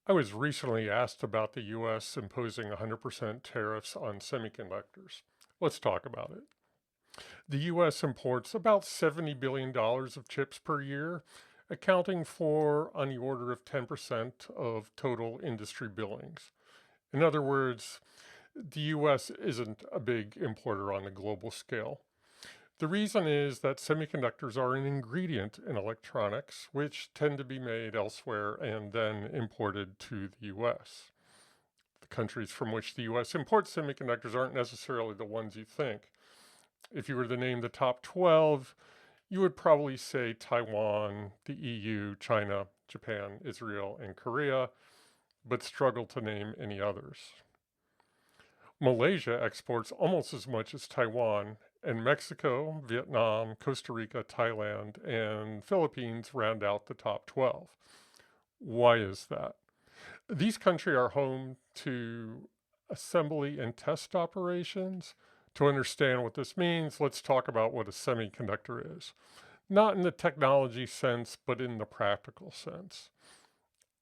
I was recently asked about the US imposing 100% tariffs on semiconductors. Let's talk about it. The US imports about $70 billion of chips per year, accounting for on the order of 10% of total industry billings. In other words, the US isn't a big importer on a global scale. The reason is that semiconductors are an ingredient in electronics, which tend to be made elsewhere and then imported to the US. The countries from which the US imports semiconductors aren't necessarily the ones you think. If you were to name the top 12, you would probably say Taiwan, the EU, China, Japan, Israel, and Korea, but struggle to name any others. Malaysia exports almost as much as Taiwan, and Mexico, Vietnam, Costa Rica, Thailand, and Philippines round out the top 12. Why is that? These countries are home to assembly and test operations. To understand what this means, let's talk about what a semiconductor is. Not in the technology sense, but in the practical sense.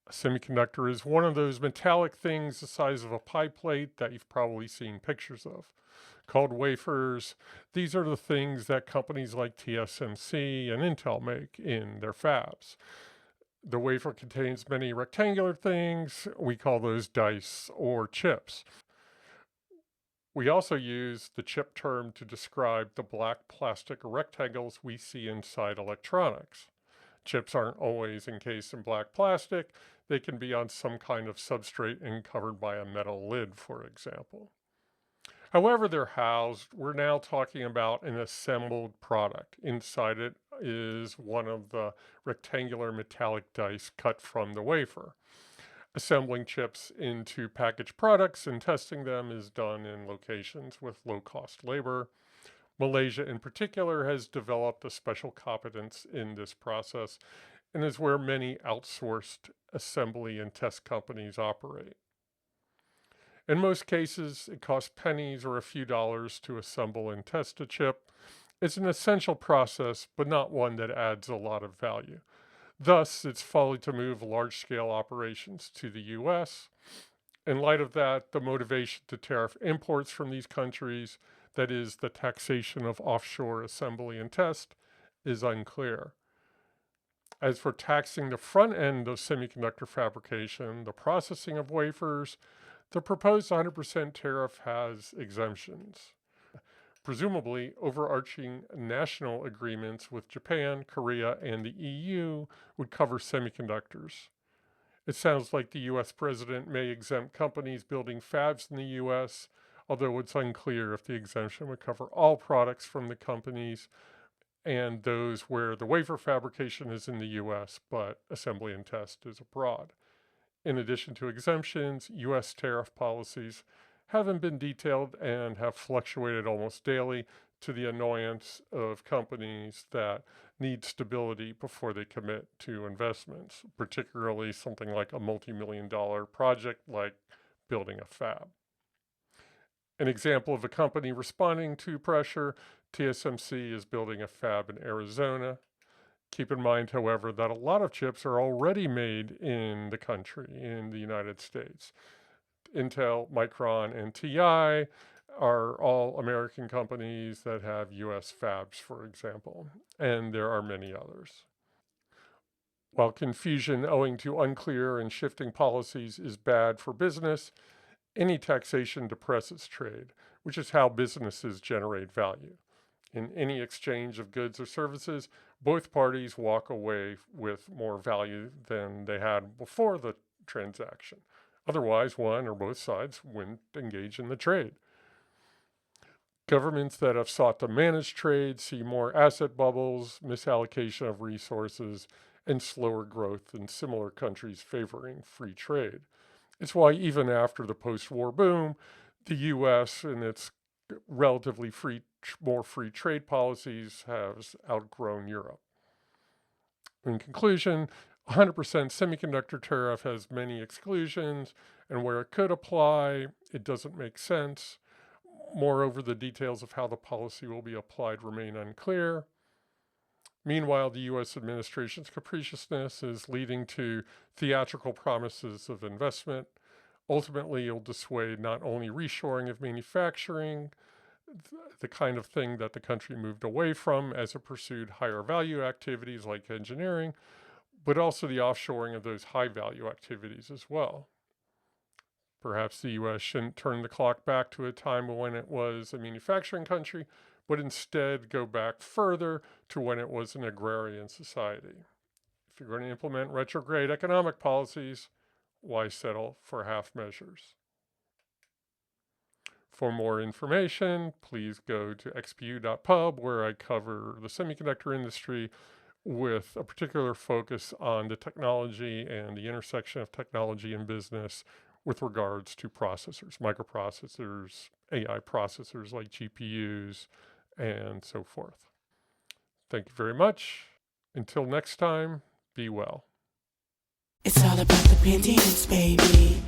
A semiconductor is one of those metallic things the size of a pie plate that you've probably seen pictures of, called wafers. These are the things that companies like TSMC and Intel make in their fabs. The wafer contains many rectangular things. We call those dice or chips. We also use the chip term to describe the black plastic rectangles we see inside electronics. Chips aren't always encased in black plastic. They can be on some kind of substrate and covered by a metal lid, for example. However they're housed, we're now talking about an assembled product. Inside it is one of the rectangular metallic dice cut from the wafer. Assembling chips into packaged products and testing them is done in locations with low-cost labor. Malaysia, in particular, has developed a special competence in this process and is where many outsourced assembly and test companies operate. In most cases, it costs pennies or a few dollars to assemble and test a chip. It's an essential process, but not one that adds a lot of value. Thus, it's folly to move large-scale operations to the US. In light of that, the motivation to tariff imports from these countries, that is, the taxation of offshore assembly and test, is unclear. As for taxing the front end of semiconductor fabrication, the processing of wafers, the proposed 100% tariff has exemptions. Presumably, overarching national agreements with Japan, Korea, and the EU would cover semiconductors. It sounds like the US president may exempt companies building fabs in the US, although it's unclear if the exemption would cover all products from the companies and those where the wafer fabrication is in the US, but assembly and test is abroad. In addition to exemptions, US tariff policies haven't been detailed and have fluctuated almost daily to the annoyance of companies that need stability before they commit to investments, particularly something like a multi-million-dollar project like building a fab. An example of a company responding to pressure, TSMC is building a fab in Arizona. Keep in mind, however, that a lot of chips are already made in the country, in the United States. Intel, Micron, and TI are all American companies that have US fabs, for example, and there are many others. While confusion owing to unclear and shifting policies is bad for business, any taxation depresses trade, which is how businesses generate value. In any exchange of goods or services, both parties walk away with more value than they had before the transaction. Otherwise, one or both sides wouldn't engage in the trade. Governments that have sought to manage trade see more asset bubbles, misallocation of resources, and slower growth in similar countries favoring free trade. It's why even after the post-war boom, the US and its relatively more free trade policies has outgrown Europe. In conclusion, 100% semiconductor tariff has many exclusions, and where it could apply, it doesn't make sense. Moreover, the details of how the policy will be applied remain unclear. Meanwhile, the U.S. administration's capriciousness is leading to theatrical promises of investment. Ultimately, it'll dissuade not only reshoring of manufacturing, the kind of thing that the country moved away from as it pursued higher value activities like engineering, but also the offshoring of those high value activities as well. Perhaps the US shouldn't turn the clock back to a time when it was a manufacturing country, but instead go back further to when it was an agrarian society. If you're going to implement retrograde economic policies, why settle for half measures? For more information, please go to xpu.pub, where I cover the semiconductor industry with a particular focus on the technology and the intersection of technology and business with regards to processors, microprocessors, AI processors like GPUs, and so forth. Thank you very much. Until next time, be well. It's all about the pendients, baby.